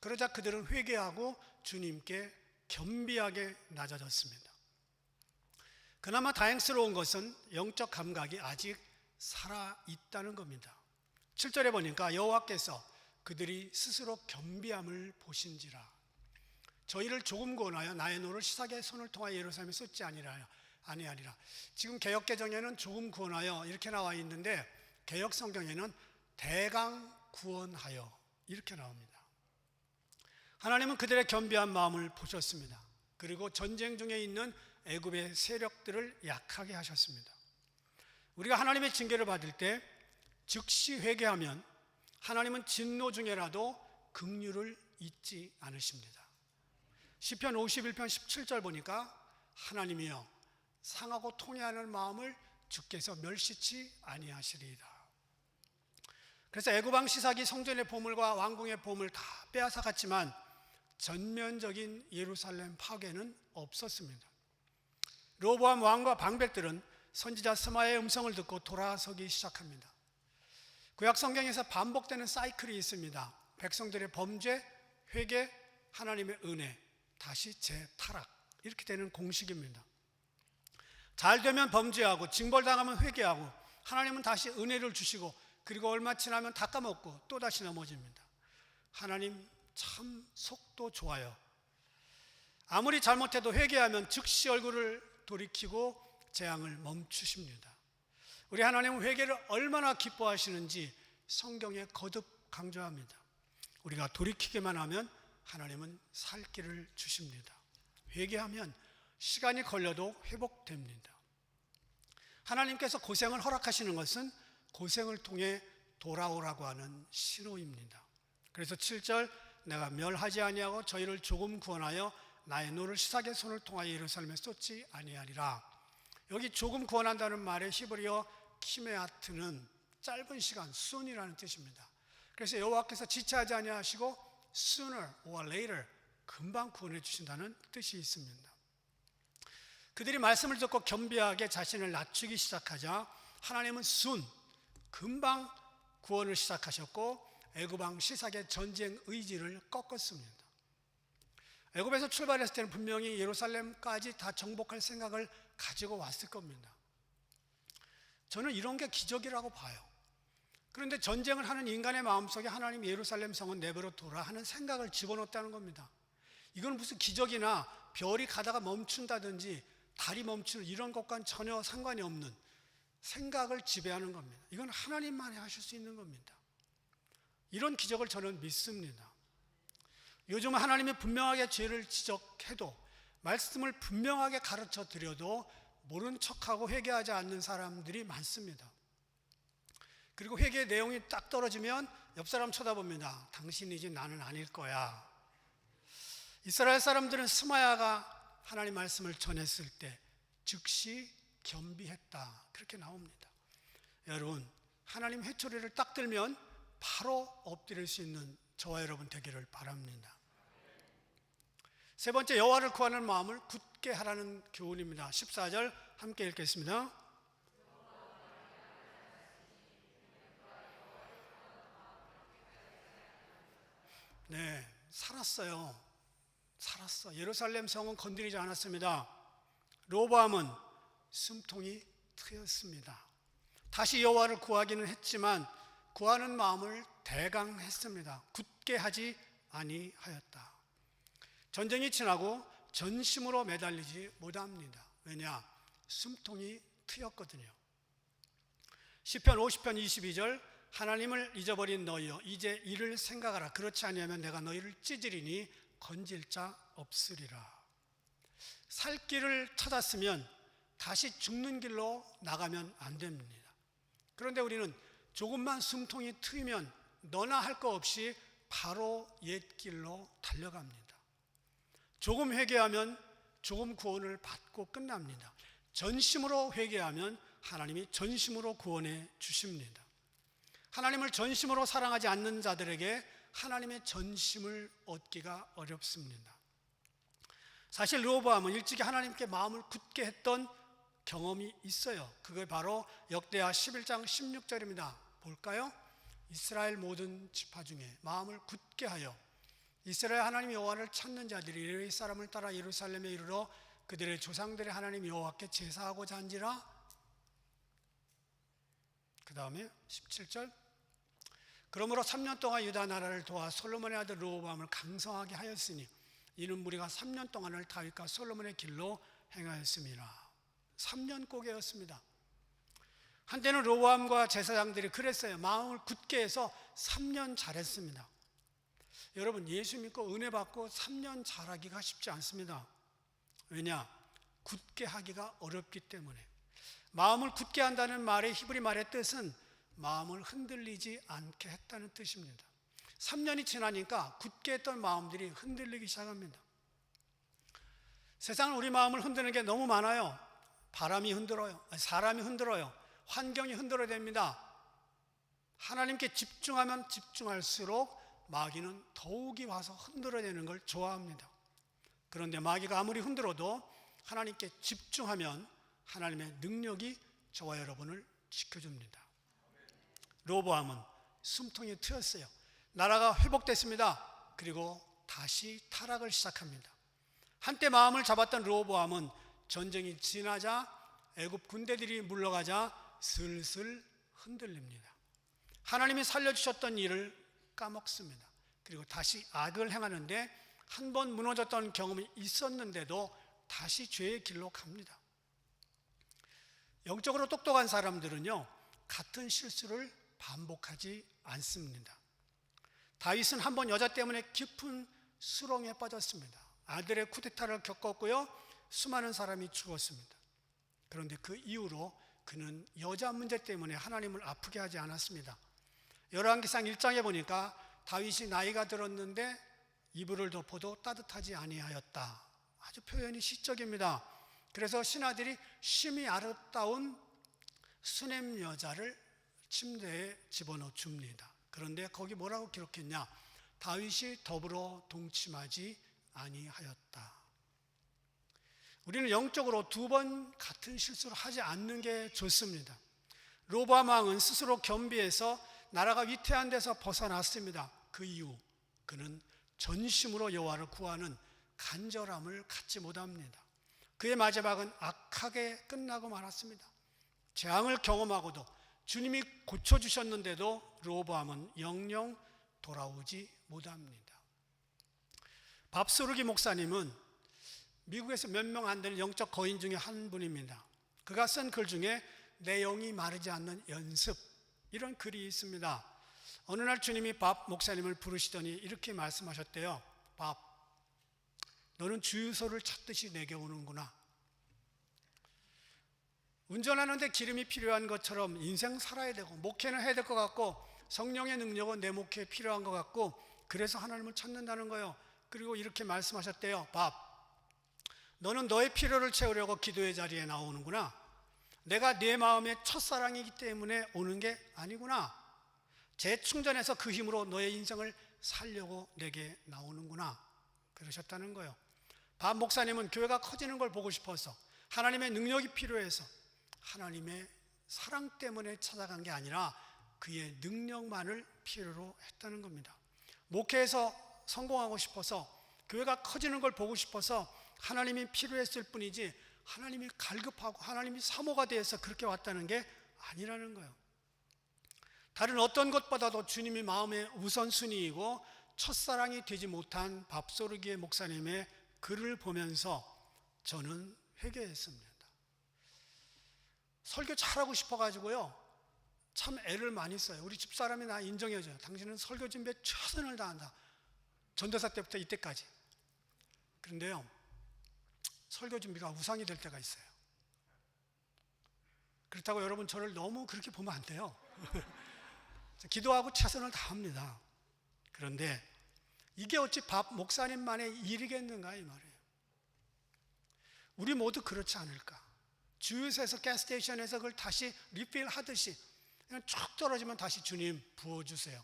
Speaker 4: 그러자 그들은 회개하고 주님께 겸비하게 낮아졌습니다. 그나마 다행스러운 것은 영적 감각이 아직 살아있다는 겁니다. 7절에 보니까 여호와께서 그들이 스스로 겸비함을 보신지라. 저희를 조금 구원하여 나의 노를 시삭의 손을 통하여 예루살렘에 쏟지 아니하리라. 지금 개역 개정에는 조금 구원하여 이렇게 나와 있는데 개역 성경에는 대강 구원하여 이렇게 나옵니다. 하나님은 그들의 겸비한 마음을 보셨습니다. 그리고 전쟁 중에 있는 애굽의 세력들을 약하게 하셨습니다. 우리가 하나님의 징계를 받을 때 즉시 회개하면 하나님은 진노 중에라도 긍휼을 잊지 않으십니다. 시편 51편 17절 보니까 하나님이여 상하고 통회하는 마음을 주께서 멸시치 아니하시리이다. 그래서 애굽 왕 시삭이 성전의 보물과 왕궁의 보물 다 빼앗아 갔지만 전면적인 예루살렘 파괴는 없었습니다. 르호보암 왕과 방백들은 선지자 스마야의 음성을 듣고 돌아서기 시작합니다. 구약 성경에서 반복되는 사이클이 있습니다. 백성들의 범죄, 회개, 하나님의 은혜, 다시 재타락 이렇게 되는 공식입니다. 잘 되면 범죄하고 징벌당하면 회개하고 하나님은 다시 은혜를 주시고 그리고 얼마 지나면 다 까먹고 또다시 넘어집니다. 하나님 참 속도 좋아요. 아무리 잘못해도 회개하면 즉시 얼굴을 돌이키고 재앙을 멈추십니다. 우리 하나님은 회개를 얼마나 기뻐하시는지 성경에 거듭 강조합니다. 우리가 돌이키기만 하면 하나님은 살 길을 주십니다. 회개하면 시간이 걸려도 회복됩니다. 하나님께서 고생을 허락하시는 것은 고생을 통해 돌아오라고 하는 신호입니다. 그래서 7절 내가 멸하지 아니하고 저희를 조금 구원하여 나의 노를 시삭의 손을 통하여 예루살렘에 쏟지 아니하리라. 여기 조금 구원한다는 말의 히브리어 키메아트는 짧은 시간, soon이라는 뜻입니다. 그래서 여호와께서 지체하지 아니하시고 sooner or later 금방 구원해 주신다는 뜻이 있습니다. 그들이 말씀을 듣고 겸비하게 자신을 낮추기 시작하자 하나님은 soon 금방 구원을 시작하셨고 애굽 왕 시삭의 전쟁 의지를 꺾었습니다. 애굽에서 출발했을 때는 분명히 예루살렘까지 다 정복할 생각을 가지고 왔을 겁니다. 저는 이런 게 기적이라고 봐요. 그런데 전쟁을 하는 인간의 마음속에 하나님 예루살렘 성은 내버려 두라 하는 생각을 집어넣었다는 겁니다. 이건 무슨 기적이나 별이 가다가 멈춘다든지 달이 멈추는 이런 것과는 전혀 상관이 없는 생각을 지배하는 겁니다. 이건 하나님만이 하실 수 있는 겁니다. 이런 기적을 저는 믿습니다. 요즘 하나님이 분명하게 죄를 지적해도 말씀을 분명하게 가르쳐 드려도 모른 척하고 회개하지 않는 사람들이 많습니다. 그리고 회개의 내용이 딱 떨어지면 옆 사람 쳐다봅니다. 당신이지 나는 아닐 거야. 이스라엘 사람들은 스마야가 하나님 말씀을 전했을 때 즉시 겸비했다. 그렇게 나옵니다. 여러분, 하나님 회초리를 딱 들면 바로 엎드릴 수 있는 저와 여러분 되기를 바랍니다. 세 번째, 여호와를 구하는 마음을 굳게 하라는 교훈입니다. 14절 함께 읽겠습니다. 네, 살았어요. 예루살렘 성은 건드리지 않았습니다. 르호보암은 숨통이 트였습니다. 다시 여호와를 구하기는 했지만 구하는 마음을 대강했습니다. 굳게 하지 아니하였다. 전쟁이 지나고 전심으로 매달리지 못합니다. 왜냐? 숨통이 트였거든요. 시편 50편 22절 하나님을 잊어버린 너희여 이제 이를 생각하라. 그렇지 아니하면 내가 너희를 찢으리니 건질 자 없으리라. 살 길을 찾았으면 다시 죽는 길로 나가면 안 됩니다. 그런데 우리는 조금만 숨통이 트이면 너나 할 거 없이 바로 옛 길로 달려갑니다. 조금 회개하면 조금 구원을 받고 끝납니다. 전심으로 회개하면 하나님이 전심으로 구원해 주십니다. 하나님을 전심으로 사랑하지 않는 자들에게 하나님의 전심을 얻기가 어렵습니다. 사실 르호보암은 일찍이 하나님께 마음을 굳게 했던 경험이 있어요. 그게 바로 역대하 11장 16절입니다. 볼까요? 이스라엘 모든 지파 중에 마음을 굳게 하여 이스라엘 하나님 여호와를 찾는 자들이 레위 사람을 따라 예루살렘에 이르러 그들의 조상들의 하나님 여호와께 제사하고자 한지라. 그 다음에 17절, 그러므로 3년 동안 유다 나라를 도와 솔로몬의 아들 르호보암을 강성하게 하였으니 이는 무리가 3년 동안을 다윗과 솔로몬의 길로 행하였습니다. 3년 꼬개였습니다. 한때는 르호보암과 제사장들이 그랬어요. 마음을 굳게 해서 3년 잘했습니다. 여러분, 예수 믿고 은혜 받고 3년 잘하기가 쉽지 않습니다. 왜냐? 굳게 하기가 어렵기 때문에. 마음을 굳게 한다는 말의 히브리 말의 뜻은 마음을 흔들리지 않게 했다는 뜻입니다. 3년이 지나니까 굳게 했던 마음들이 흔들리기 시작합니다. 세상은 우리 마음을 흔드는 게 너무 많아요. 바람이 흔들어요. 사람이 흔들어요. 환경이 흔들어댑니다. 하나님께 집중하면 집중할수록 마귀는 더욱이 와서 흔들어대는 걸 좋아합니다. 그런데 마귀가 아무리 흔들어도 하나님께 집중하면 하나님의 능력이 저와 여러분을 지켜줍니다. 르호보암은 숨통이 트였어요. 나라가 회복됐습니다. 그리고 다시 타락을 시작합니다. 한때 마음을 잡았던 르호보암은 전쟁이 지나자 애굽 군대들이 물러가자 슬슬 흔들립니다. 하나님이 살려주셨던 일을 까먹습니다. 그리고 다시 악을 행하는데 한 번 무너졌던 경험이 있었는데도 다시 죄의 길로 갑니다. 영적으로 똑똑한 사람들은요, 같은 실수를 반복하지 않습니다. 다윗은 한 번 여자 때문에 깊은 수렁에 빠졌습니다. 아들의 쿠데타를 겪었고요, 수많은 사람이 죽었습니다. 그런데 그 이후로 그는 여자 문제 때문에 하나님을 아프게 하지 않았습니다. 열왕기상 1장에 보니까 다윗이 나이가 들었는데 이불을 덮어도 따뜻하지 아니하였다. 아주 표현이 시적입니다. 그래서 신하들이 심히 아름다운 수냄 여자를 침대에 집어넣어 줍니다. 그런데 거기 뭐라고 기록했냐? 다윗이 더불어 동침하지 아니하였다. 우리는 영적으로 두 번 같은 실수를 하지 않는 게 좋습니다. 르호보암 왕은 스스로 겸비해서 나라가 위태한 데서 벗어났습니다. 그 이후 그는 전심으로 여호와를 구하는 간절함을 갖지 못합니다. 그의 마지막은 악하게 끝나고 말았습니다. 재앙을 경험하고도 주님이 고쳐주셨는데도 르호보암은 영영 돌아오지 못합니다. 밥소르기 목사님은 미국에서 몇 명 안 되는 영적 거인 중에 한 분입니다. 그가 쓴 글 중에 내 영이 마르지 않는 연습, 이런 글이 있습니다. 어느 날 주님이 밥 목사님을 부르시더니 이렇게 말씀하셨대요. 밥, 너는 주유소를 찾듯이 내게 오는구나. 운전하는데 기름이 필요한 것처럼 인생 살아야 되고 목회는 해야 될 것 같고 성령의 능력은 내 목회에 필요한 것 같고 그래서 하나님을 찾는다는 거예요. 그리고 이렇게 말씀하셨대요. 밥, 너는 너의 필요를 채우려고 기도의 자리에 나오는구나. 내가 내 마음의 첫사랑이기 때문에 오는 게 아니구나. 재충전해서 그 힘으로 너의 인생을 살려고 내게 나오는구나. 그러셨다는 거예요. 밥 목사님은 교회가 커지는 걸 보고 싶어서, 하나님의 능력이 필요해서, 하나님의 사랑 때문에 찾아간 게 아니라 그의 능력만을 필요로 했다는 겁니다. 목회에서 성공하고 싶어서, 교회가 커지는 걸 보고 싶어서 하나님이 필요했을 뿐이지 하나님이 갈급하고 하나님이 사모가 되어서 그렇게 왔다는 게 아니라는 거예요. 다른 어떤 것보다도 주님이 마음의 우선순위이고 첫사랑이 되지 못한 밥소르기의 목사님의 글을 보면서 저는 회개했습니다. 설교 잘하고 싶어가지고요, 참 애를 많이 써요. 우리 집사람이 나 인정해줘요. 당신은 설교 준비에 최선을 다한다. 전도사 때부터 이때까지. 그런데요, 설교 준비가 우상이 될 때가 있어요. 그렇다고 여러분 저를 너무 그렇게 보면 안 돼요. 기도하고 최선을 다합니다. 그런데 이게 어찌 밥 목사님만의 일이겠는가 이 말이에요. 우리 모두 그렇지 않을까? 주유소에서 가스스테이션에서 그걸 다시 리필하듯이 그냥 쭉 떨어지면 다시 주님 부어주세요.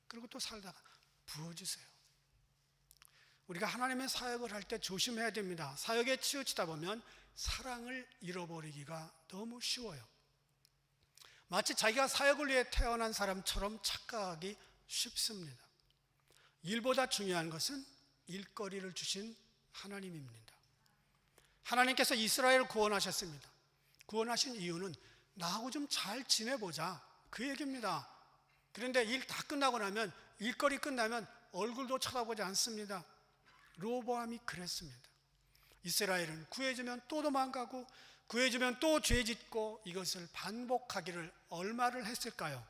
Speaker 4: 그리고 또 살다가 부어주세요. 우리가 하나님의 사역을 할 때 조심해야 됩니다. 사역에 치우치다 보면 사랑을 잃어버리기가 너무 쉬워요. 마치 자기가 사역을 위해 태어난 사람처럼 착각하기 쉽습니다. 일보다 중요한 것은 일거리를 주신 하나님입니다. 하나님께서 이스라엘을 구원하셨습니다. 구원하신 이유는 나하고 좀 잘 지내보자, 그 얘기입니다. 그런데 일 다 끝나고 나면, 일거리 끝나면 얼굴도 쳐다보지 않습니다. 르호보암이 그랬습니다. 이스라엘은 구해주면 또 도망가고 구해주면 또 죄짓고 이것을 반복하기를 얼마를 했을까요?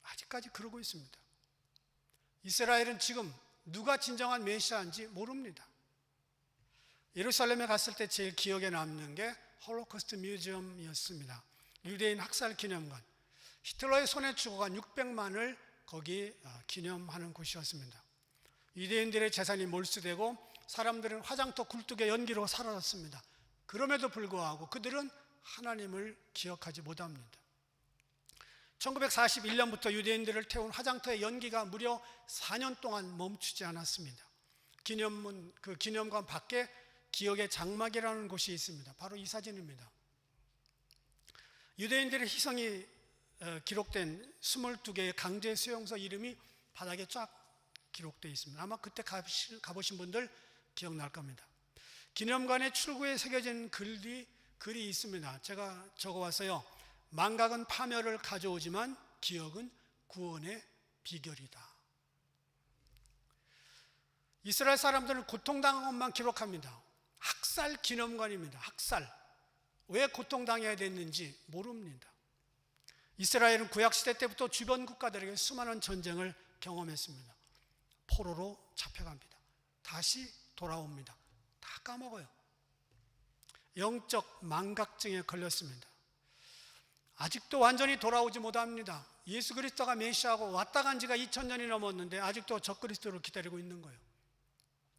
Speaker 4: 아직까지 그러고 있습니다. 이스라엘은 지금 누가 진정한 메시아인지 모릅니다. 예루살렘에 갔을 때 제일 기억에 남는 게 홀로코스트 뮤지엄이었습니다. 유대인 학살 기념관. 히틀러의 손에 죽어간 600만을 거기 기념하는 곳이었습니다. 유대인들의 재산이 몰수되고 사람들은 화장터 굴뚝에 연기로 사라졌습니다. 그럼에도 불구하고 그들은 하나님을 기억하지 못합니다. 1941년부터 유대인들을 태운 화장터의 연기가 무려 4년 동안 멈추지 않았습니다. 그 기념관 밖에 기억의 장막이라는 곳이 있습니다. 바로 이 사진입니다. 유대인들의 희생이 기록된 22개의 강제 수용소 이름이 바닥에 쫙 기록되어 있습니다. 아마 그때 가보신 분들 기억날 겁니다. 기념관의 출구에 새겨진 글이 있습니다. 제가 적어왔어요. 망각은 파멸을 가져오지만 기억은 구원의 비결이다. 이스라엘 사람들은 고통당한 것만 기록합니다. 학살 기념관입니다. 학살. 왜 고통당해야 됐는지 모릅니다. 이스라엘은 구약시대 때부터 주변 국가들에게 수많은 전쟁을 경험했습니다. 포로로 잡혀갑니다. 다시 돌아옵니다. 다 까먹어요. 영적 망각증에 걸렸습니다. 아직도 완전히 돌아오지 못합니다. 예수 그리스도가 메시아고 왔다 간 지가 2000년이 넘었는데 아직도 적그리스도를 기다리고 있는 거예요.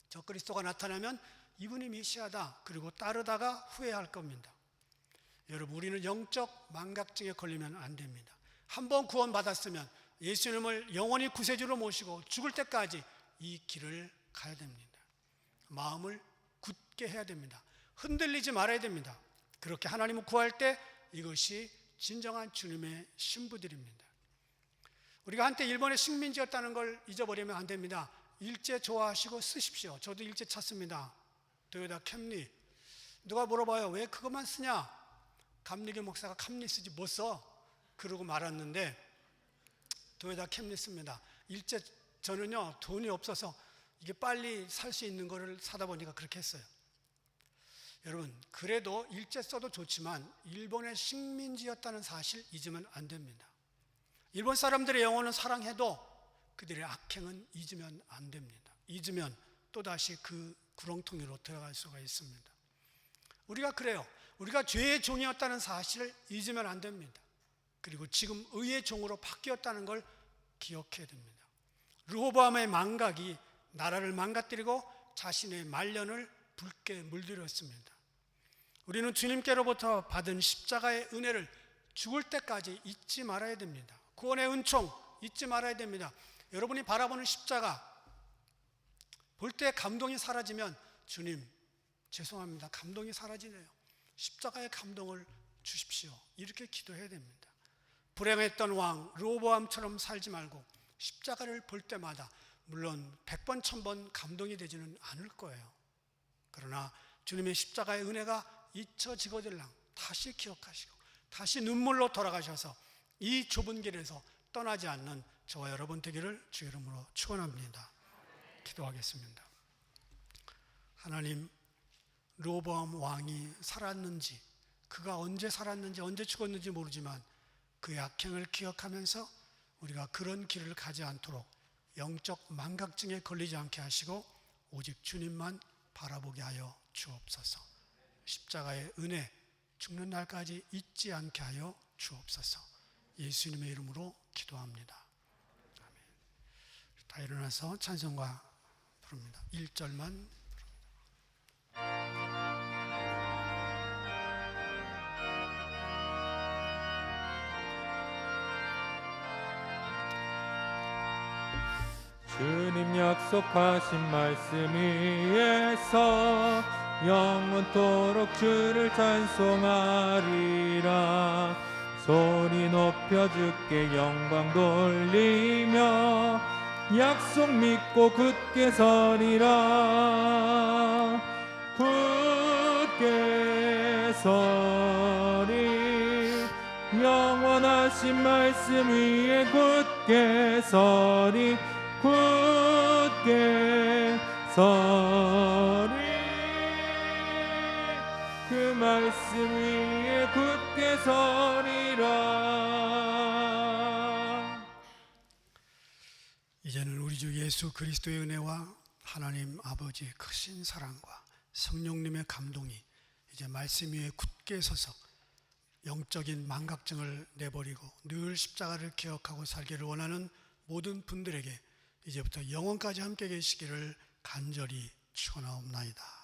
Speaker 4: 적그리스도가 나타나면 이분이 메시아다. 그리고 따르다가 후회할 겁니다. 여러분, 우리는 영적 망각증에 걸리면 안 됩니다. 한번 구원받았으면 예수님을 영원히 구세주로 모시고 죽을 때까지 이 길을 가야 됩니다. 마음을 굳게 해야 됩니다. 흔들리지 말아야 됩니다. 그렇게 하나님을 구할 때 이것이 진정한 주님의 신부들입니다. 우리가 한때 일본의 식민지였다는 걸 잊어버리면 안 됩니다. 일제 좋아하시고 쓰십시오. 저도 일제 찾습니다. 토요타 캠리. 누가 물어봐요. 왜 그것만 쓰냐? 감리교 목사가 캠리 쓰지 뭐 써? 그러고 말았는데 토요타 캠리 씁니다. 일제 저는요 돈이 없어서 이게 빨리 살 수 있는 거를 사다 보니까 그렇게 했어요. 여러분, 그래도 일제 써도 좋지만 일본의 식민지였다는 사실 잊으면 안 됩니다. 일본 사람들의 영혼은 사랑해도 그들의 악행은 잊으면 안 됩니다. 잊으면 또다시 그 구렁텅이로 들어갈 수가 있습니다. 우리가 그래요. 우리가 죄의 종이었다는 사실을 잊으면 안 됩니다. 그리고 지금 의의 종으로 바뀌었다는 걸 기억해야 됩니다. 르호보암의 망각이 나라를 망가뜨리고 자신의 말년을 붉게 물들였습니다. 우리는 주님께로부터 받은 십자가의 은혜를 죽을 때까지 잊지 말아야 됩니다. 구원의 은총 잊지 말아야 됩니다. 여러분이 바라보는 십자가 볼 때 감동이 사라지면 주님 죄송합니다. 감동이 사라지네요. 십자가의 감동을 주십시오. 이렇게 기도해야 됩니다. 불행했던 왕 르호보암처럼 살지 말고 십자가를 볼 때마다 물론 100번 1000번 감동이 되지는 않을 거예요. 그러나 주님의 십자가의 은혜가 잊혀지거들랑 다시 기억하시고 다시 눈물로 돌아가셔서 이 좁은 길에서 떠나지 않는 저와 여러분 되기를 주 이름으로 축원합니다. 기도하겠습니다. 하나님, 르호보암 왕이 살았는지 그가 언제 살았는지 언제 죽었는지 모르지만 그의 악행을 기억하면서 우리가 그런 길을 가지 않도록 영적 망각증에 걸리지 않게 하시고 오직 주님만 바라보게 하여 주옵소서. 십자가의 은혜 죽는 날까지 잊지 않게 하여 주옵소서. 예수님의 이름으로 기도합니다. 아멘. 다 일어나서 찬송가 부릅니다. 1절만.
Speaker 1: 주님 약속하신 말씀 위에서 영원토록 주를 찬송하리라. 소리 높여 주께 영광 돌리며 약속 믿고 굳게 서리라. 굳게 서리 영원하신 말씀 위에 굳게 서리. 굳게 서리 그 말씀 위에 굳게 서리라.
Speaker 4: 이제는 우리 주 예수 그리스도의 은혜와 하나님 아버지의 크신 사랑과 성령님의 감동이 이제 말씀 위에 굳게 서서 영적인 망각증을 내버리고 늘 십자가를 기억하고 살기를 원하는 모든 분들에게 이제부터 영원까지 함께 계시기를 간절히 축원하옵나이다.